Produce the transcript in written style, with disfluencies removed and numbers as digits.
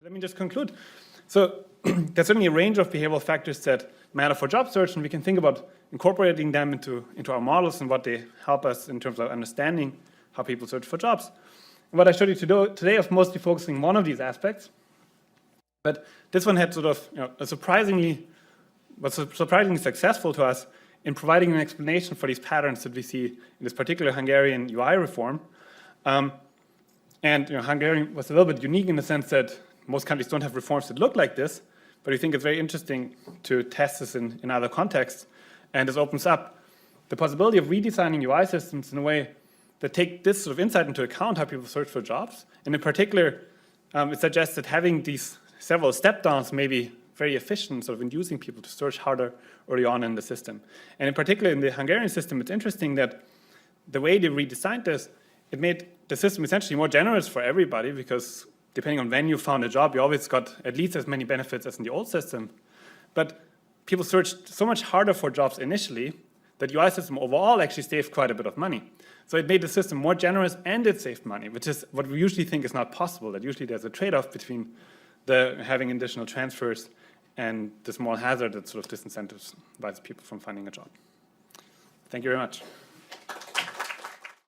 Let me just conclude. So there's certainly a range of behavioral factors that matter for job search, and we can think about incorporating them into our models and what they help us in terms of understanding how people search for jobs. And what I showed you today is mostly focusing on one of these aspects, but this one had sort of was surprisingly successful to us in providing an explanation for these patterns that we see in this particular Hungarian UI reform. And Hungary was a little bit unique in the sense that most countries don't have reforms that look like this, but we think it's very interesting to test this in other contexts. And this opens up the possibility of redesigning UI systems in a way that take this sort of insight into account, how people search for jobs. And in particular, it suggests that having these several step downs may be very efficient, sort of inducing people to search harder early on in the system. And in particular, in the Hungarian system, it's interesting that the way they redesigned this, it made the system essentially more generous for everybody, because depending on when you found a job, you always got at least as many benefits as in the old system. But people searched so much harder for jobs initially that UI system overall actually saved quite a bit of money. So it made the system more generous and it saved money, which is what we usually think is not possible, that usually there's a trade-off between having additional transfers and the small hazard that sort of disincentives people from finding a job. Thank you very much.